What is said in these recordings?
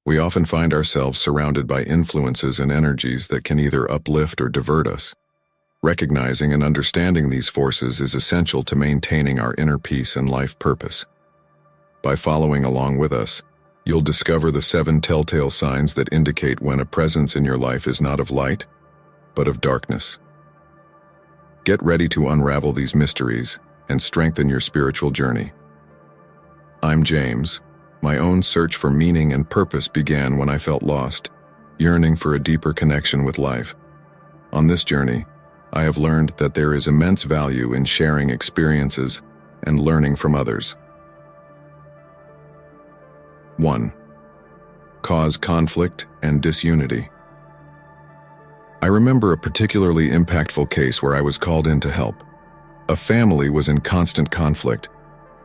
We often find ourselves surrounded by influences and energies that can either uplift or divert us. Recognizing and understanding these forces is essential to maintaining our inner peace and life purpose. By following along with us, you'll discover the 7 telltale signs that indicate when a presence in your life is not of light, but of darkness. Get ready to unravel these mysteries and strengthen your spiritual journey. I'm James. My own search for meaning and purpose began when I felt lost, yearning for a deeper connection with life. On this journey, I have learned that there is immense value in sharing experiences and learning from others. 1. Cause conflict and disunity. I remember a particularly impactful case where I was called in to help. A family was in constant conflict.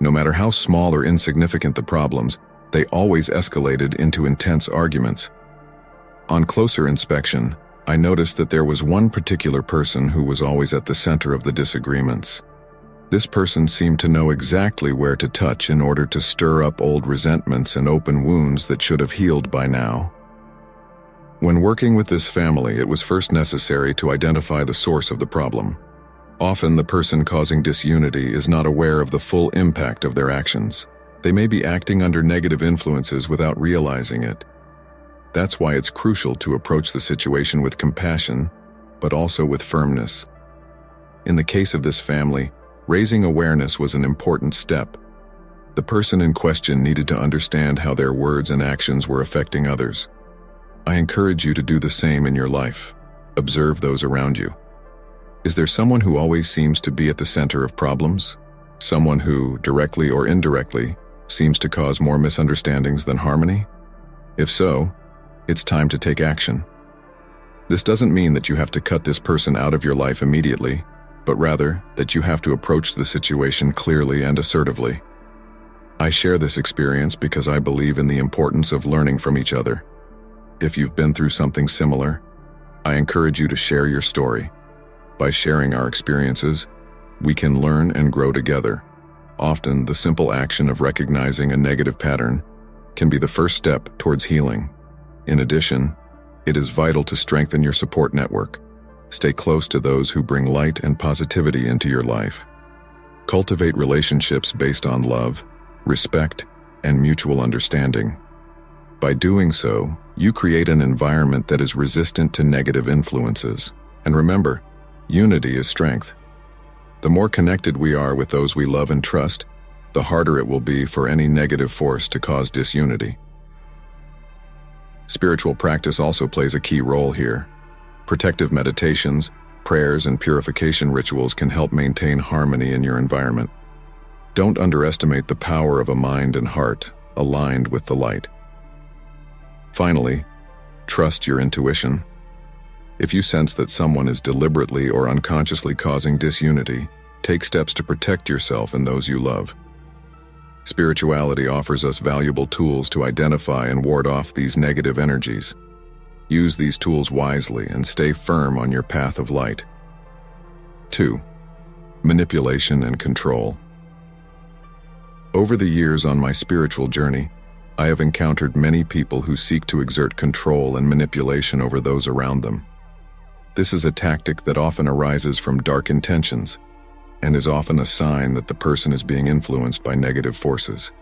No matter how small or insignificant the problems, they always escalated into intense arguments. On closer inspection, I noticed that there was one particular person who was always at the center of the disagreements. This person seemed to know exactly where to touch in order to stir up old resentments and open wounds that should have healed by now. When working with this family, it was first necessary to identify the source of the problem. Often, the person causing disunity is not aware of the full impact of their actions. They may be acting under negative influences without realizing it. That's why it's crucial to approach the situation with compassion, but also with firmness. In the case of this family, raising awareness was an important step. The person in question needed to understand how their words and actions were affecting others. I encourage you to do the same in your life. Observe those around you. Is there someone who always seems to be at the center of problems? Someone who, directly or indirectly, seems to cause more misunderstandings than harmony? If so, it's time to take action. This doesn't mean that you have to cut this person out of your life immediately, but rather that you have to approach the situation clearly and assertively. I share this experience because I believe in the importance of learning from each other. If you've been through something similar, I encourage you to share your story. By sharing our experiences, we can learn and grow together. Often, the simple action of recognizing a negative pattern can be the first step towards healing. In addition, it is vital to strengthen your support network. Stay close to those who bring light and positivity into your life. Cultivate relationships based on love, respect, and mutual understanding. By doing so, you create an environment that is resistant to negative influences. And remember, unity is strength. The more connected we are with those we love and trust, the harder it will be for any negative force to cause disunity. Spiritual practice also plays a key role here. Protective meditations, prayers, and purification rituals can help maintain harmony in your environment. Don't underestimate the power of a mind and heart aligned with the light. Finally, trust your intuition. If you sense that someone is deliberately or unconsciously causing disunity, take steps to protect yourself and those you love. Spirituality offers us valuable tools to identify and ward off these negative energies. Use these tools wisely and stay firm on your path of light. 2. Manipulation and control. Over the years on my spiritual journey, I have encountered many people who seek to exert control and manipulation over those around them. This is a tactic that often arises from dark intentions and is often a sign that the person is being influenced by negative forces.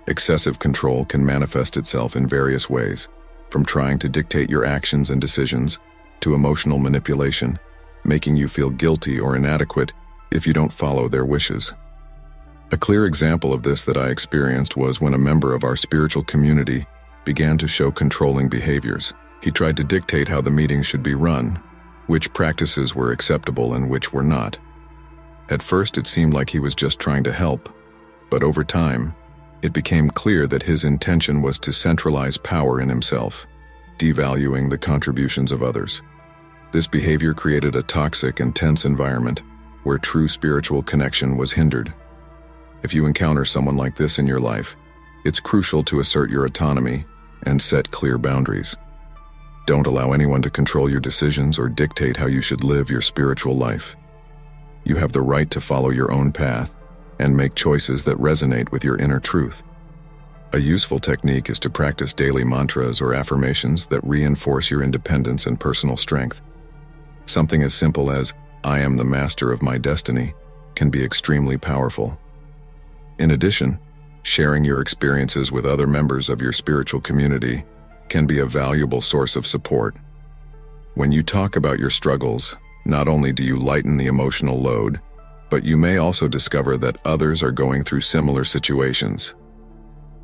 Excessive control can manifest itself in various ways, from trying to dictate your actions and decisions to emotional manipulation, making you feel guilty or inadequate if you don't follow their wishes. A clear example of this that I experienced was when a member of our spiritual community began to show controlling behaviors. He tried to dictate how the meeting should be run, which practices were acceptable and which were not. At first, it seemed like he was just trying to help, but over time, it became clear that his intention was to centralize power in himself, devaluing the contributions of others. This behavior created a toxic and tense environment where true spiritual connection was hindered. If you encounter someone like this in your life, it's crucial to assert your autonomy and set clear boundaries. Don't allow anyone to control your decisions or dictate how you should live your spiritual life. You have the right to follow your own path and make choices that resonate with your inner truth. A useful technique is to practice daily mantras or affirmations that reinforce your independence and personal strength. Something as simple as, "I am the master of my destiny," can be extremely powerful. In addition, sharing your experiences with other members of your spiritual community can be a valuable source of support. When you talk about your struggles, not only do you lighten the emotional load, but you may also discover that others are going through similar situations.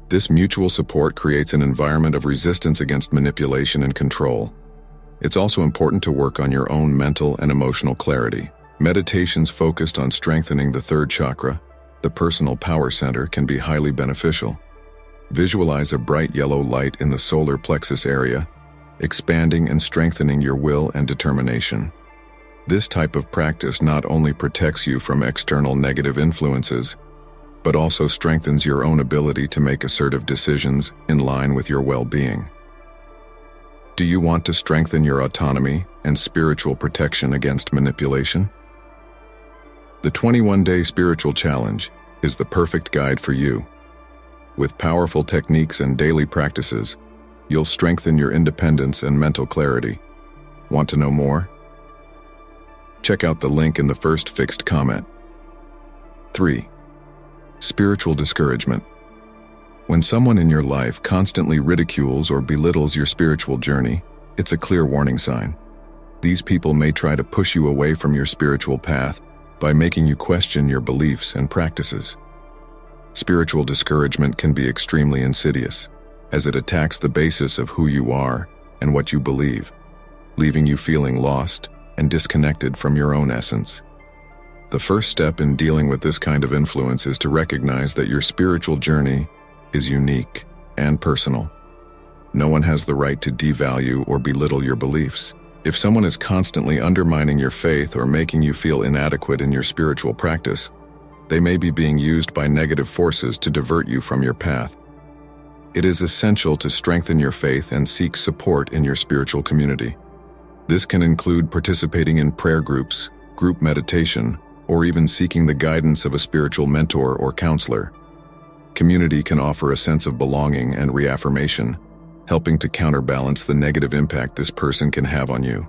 This mutual support creates an environment of resistance against manipulation and control. It's also important to work on your own mental and emotional clarity. Meditations focused on strengthening the third chakra, the personal power center, can be highly beneficial. Visualize a bright yellow light in the solar plexus area, expanding and strengthening your will and determination. This type of practice not only protects you from external negative influences, but also strengthens your own ability to make assertive decisions in line with your well-being. Do you want to strengthen your autonomy and spiritual protection against manipulation? The 21-Day Spiritual Challenge is the perfect guide for you. With powerful techniques and daily practices, you'll strengthen your independence and mental clarity. Want to know more? Check out the link in the first fixed comment. 3. Spiritual discouragement. When someone in your life constantly ridicules or belittles your spiritual journey, it's a clear warning sign. These people may try to push you away from your spiritual path by making you question your beliefs and practices. Spiritual discouragement can be extremely insidious, as it attacks the basis of who you are and what you believe, leaving you feeling lost and disconnected from your own essence. The first step in dealing with this kind of influence is to recognize that your spiritual journey is unique and personal. No one has the right to devalue or belittle your beliefs. If someone is constantly undermining your faith or making you feel inadequate in your spiritual practice, they may be being used by negative forces to divert you from your path. It is essential to strengthen your faith and seek support in your spiritual community. This can include participating in prayer groups, group meditation, or even seeking the guidance of a spiritual mentor or counselor. Community can offer a sense of belonging and reaffirmation, helping to counterbalance the negative impact this person can have on you.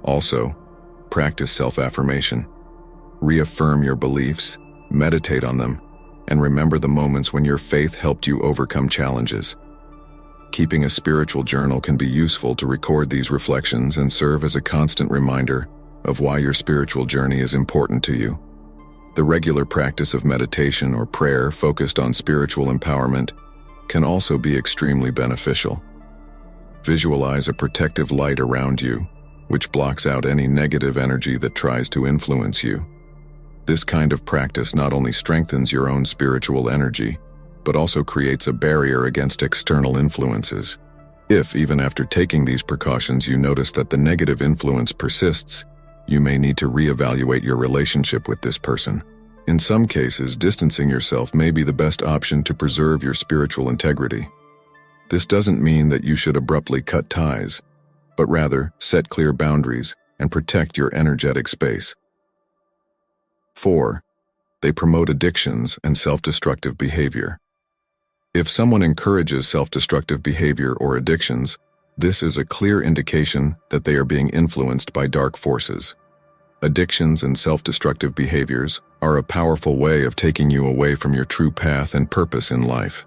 Also, practice self-affirmation. Reaffirm your beliefs, meditate on them, and remember the moments when your faith helped you overcome challenges. Keeping a spiritual journal can be useful to record these reflections and serve as a constant reminder of why your spiritual journey is important to you. The regular practice of meditation or prayer focused on spiritual empowerment can also be extremely beneficial. Visualize a protective light around you, which blocks out any negative energy that tries to influence you. This kind of practice not only strengthens your own spiritual energy, but also creates a barrier against external influences. If, even after taking these precautions, you notice that the negative influence persists, you may need to reevaluate your relationship with this person. In some cases, distancing yourself may be the best option to preserve your spiritual integrity. This doesn't mean that you should abruptly cut ties, but rather set clear boundaries and protect your energetic space. 4. They promote addictions and self-destructive behavior. If someone encourages self-destructive behavior or addictions, this is a clear indication that they are being influenced by dark forces. Addictions and self-destructive behaviors are a powerful way of taking you away from your true path and purpose in life.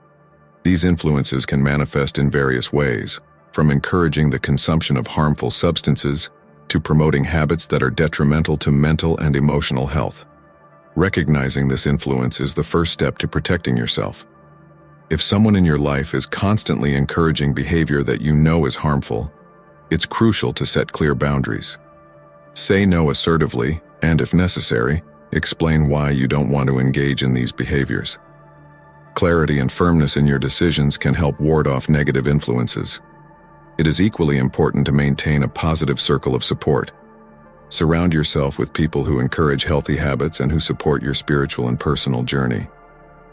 These influences can manifest in various ways, from encouraging the consumption of harmful substances to promoting habits that are detrimental to mental and emotional health. Recognizing this influence is the first step to protecting yourself. If someone in your life is constantly encouraging behavior that you know is harmful, it's crucial to set clear boundaries. Say no assertively, and if necessary, explain why you don't want to engage in these behaviors. Clarity and firmness in your decisions can help ward off negative influences. It is equally important to maintain a positive circle of support. Surround yourself with people who encourage healthy habits and who support your spiritual and personal journey.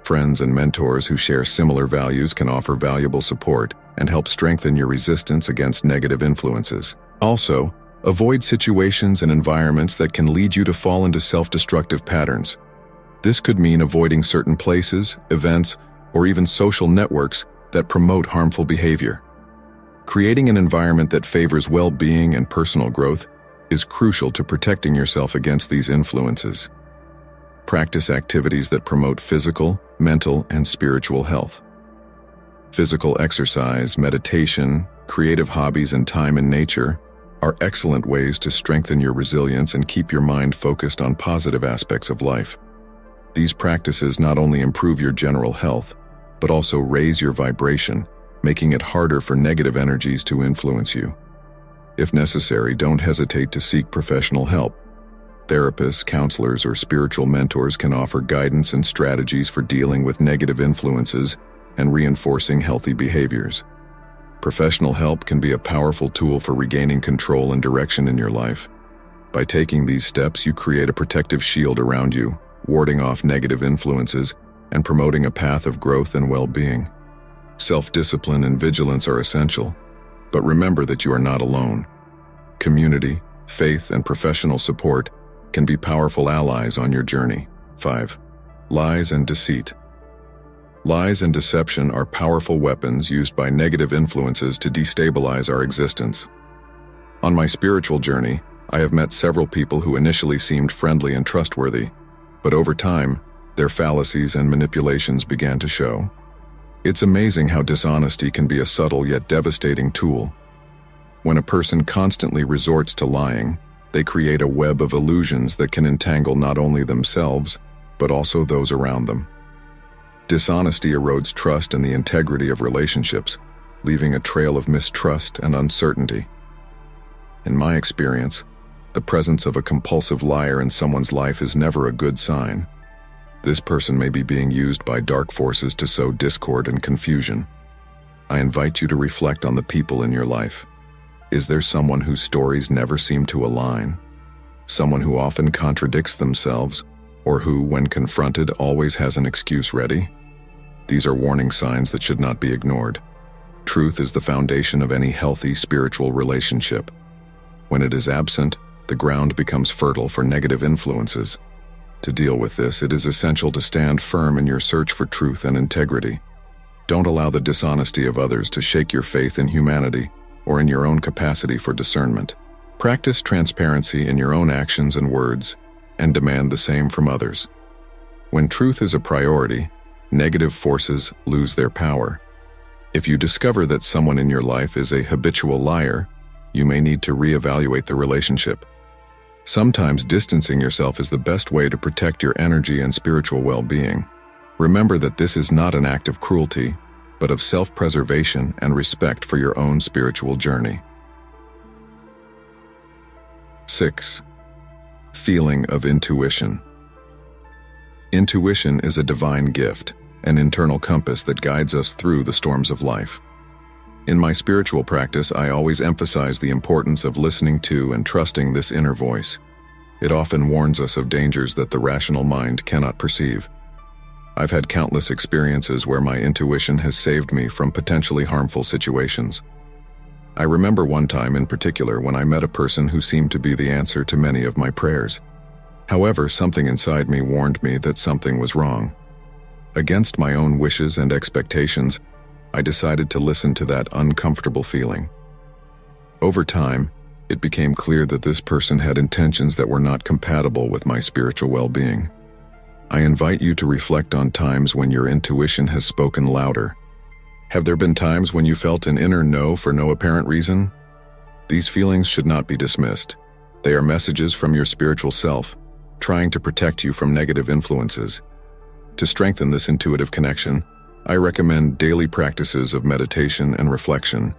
Friends and mentors who share similar values can offer valuable support and help strengthen your resistance against negative influences. Also, avoid situations and environments that can lead you to fall into self-destructive patterns. This could mean avoiding certain places, events, or even social networks that promote harmful behavior. Creating an environment that favors well-being and personal growth is crucial to protecting yourself against these influences. Practice activities that promote physical, mental, and spiritual health. Physical exercise, meditation, creative hobbies, and time in nature are excellent ways to strengthen your resilience and keep your mind focused on positive aspects of life. These practices not only improve your general health, but also raise your vibration, making it harder for negative energies to influence you. If necessary, don't hesitate to seek professional help. Therapists, counselors, or spiritual mentors can offer guidance and strategies for dealing with negative influences and reinforcing healthy behaviors. Professional help can be a powerful tool for regaining control and direction in your life. By taking these steps, you create a protective shield around you, warding off negative influences and promoting a path of growth and well-being. Self-discipline and vigilance are essential, but remember that you are not alone. Community, faith, and professional support can be powerful allies on your journey. 5. Lies and deceit. Lies and deception are powerful weapons used by negative influences to destabilize our existence. On my spiritual journey, I have met several people who initially seemed friendly and trustworthy, but over time, their fallacies and manipulations began to show. It's amazing how dishonesty can be a subtle yet devastating tool. When a person constantly resorts to lying, they create a web of illusions that can entangle not only themselves, but also those around them. Dishonesty erodes trust and the integrity of relationships, leaving a trail of mistrust and uncertainty. In my experience, the presence of a compulsive liar in someone's life is never a good sign. This person may be being used by dark forces to sow discord and confusion. I invite you to reflect on the people in your life. Is there someone whose stories never seem to align? Someone who often contradicts themselves, or who, when confronted, always has an excuse ready? These are warning signs that should not be ignored. Truth is the foundation of any healthy spiritual relationship. When it is absent, the ground becomes fertile for negative influences. To deal with this, it is essential to stand firm in your search for truth and integrity. Don't allow the dishonesty of others to shake your faith in humanity or in your own capacity for discernment. Practice transparency in your own actions and words, and demand the same from others. When truth is a priority, negative forces lose their power. If you discover that someone in your life is a habitual liar, you may need to reevaluate the relationship. Sometimes distancing yourself is the best way to protect your energy and spiritual well-being. Remember that this is not an act of cruelty, but of self-preservation and respect for your own spiritual journey. 6. Feeling of intuition. Intuition is a divine gift, an internal compass that guides us through the storms of life. In my spiritual practice, I always emphasize the importance of listening to and trusting this inner voice. It often warns us of dangers that the rational mind cannot perceive. I've had countless experiences where my intuition has saved me from potentially harmful situations. I remember one time in particular when I met a person who seemed to be the answer to many of my prayers. However, something inside me warned me that something was wrong. Against my own wishes and expectations, I decided to listen to that uncomfortable feeling. Over time, it became clear that this person had intentions that were not compatible with my spiritual well-being. I invite you to reflect on times when your intuition has spoken louder. Have there been times when you felt an inner no for no apparent reason? These feelings should not be dismissed. They are messages from your spiritual self, trying to protect you from negative influences. To strengthen this intuitive connection, I recommend daily practices of meditation and reflection.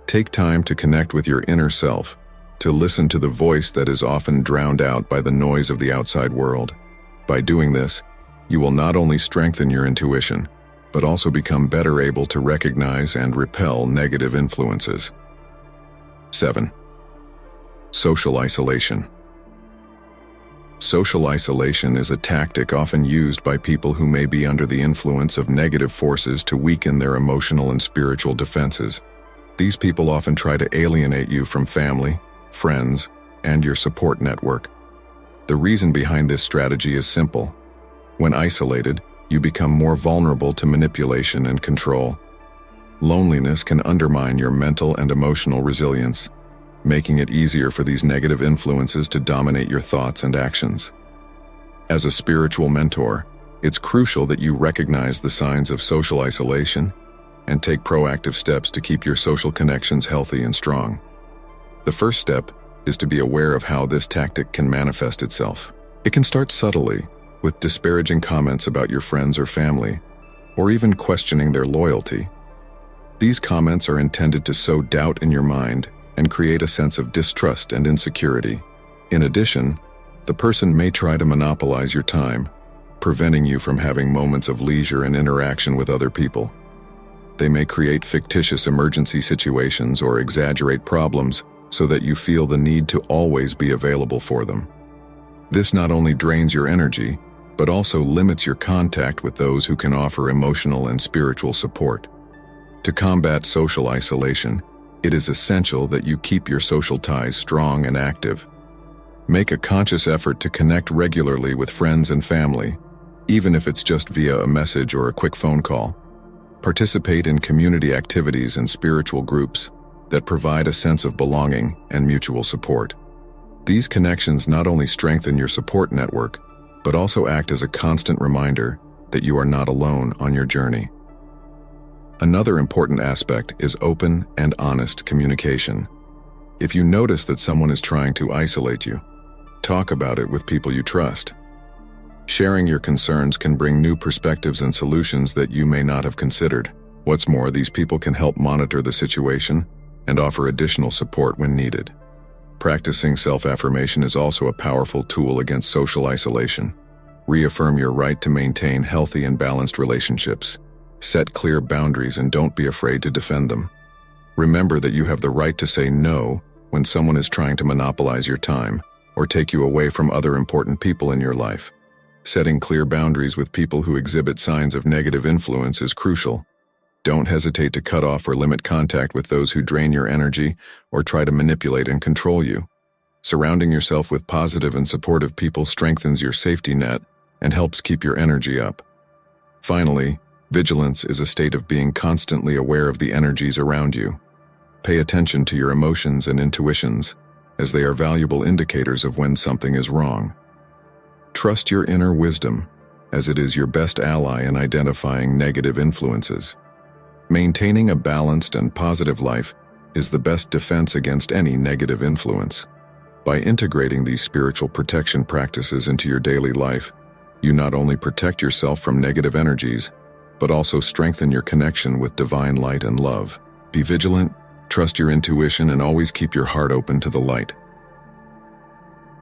Take time to connect with your inner self, to listen to the voice that is often drowned out by the noise of the outside world. By doing this, you will not only strengthen your intuition, but also become better able to recognize and repel negative influences. 7. Social isolation. Social isolation is a tactic often used by people who may be under the influence of negative forces to weaken their emotional and spiritual defenses. These people often try to alienate you from family, friends, and your support network. The reason behind this strategy is simple. When isolated, you become more vulnerable to manipulation and control. Loneliness can undermine your mental and emotional resilience, making it easier for these negative influences to dominate your thoughts and actions. As a spiritual mentor, it's crucial that you recognize the signs of social isolation and take proactive steps to keep your social connections healthy and strong. The first step is to be aware of how this tactic can manifest itself. It can start subtly, with disparaging comments about your friends or family, or even questioning their loyalty. These comments are intended to sow doubt in your mind and create a sense of distrust and insecurity. In addition, the person may try to monopolize your time, preventing you from having moments of leisure and interaction with other people. They may create fictitious emergency situations or exaggerate problems so that you feel the need to always be available for them. This not only drains your energy, but also limits your contact with those who can offer emotional and spiritual support. To combat social isolation, it is essential that you keep your social ties strong and active. Make a conscious effort to connect regularly with friends and family, even if it's just via a message or a quick phone call. Participate in community activities and spiritual groups that provide a sense of belonging and mutual support. These connections not only strengthen your support network, but also act as a constant reminder that you are not alone on your journey. Another important aspect is open and honest communication. If you notice that someone is trying to isolate you, talk about it with people you trust. Sharing your concerns can bring new perspectives and solutions that you may not have considered. What's more, these people can help monitor the situation and offer additional support when needed. Practicing self-affirmation is also a powerful tool against social isolation. Reaffirm your right to maintain healthy and balanced relationships. Set clear boundaries and don't be afraid to defend them. Remember that you have the right to say no when someone is trying to monopolize your time or take you away from other important people in your life. Setting clear boundaries with people who exhibit signs of negative influence is crucial. Don't hesitate to cut off or limit contact with those who drain your energy or try to manipulate and control you. Surrounding yourself with positive and supportive people strengthens your safety net and helps keep your energy up. Finally, vigilance is a state of being constantly aware of the energies around you. Pay attention to your emotions and intuitions, as they are valuable indicators of when something is wrong. Trust your inner wisdom, as it is your best ally in identifying negative influences. Maintaining a balanced and positive life is the best defense against any negative influence. By integrating these spiritual protection practices into your daily life, you not only protect yourself from negative energies, but also strengthen your connection with divine light and love. Be vigilant, trust your intuition, and always keep your heart open to the light.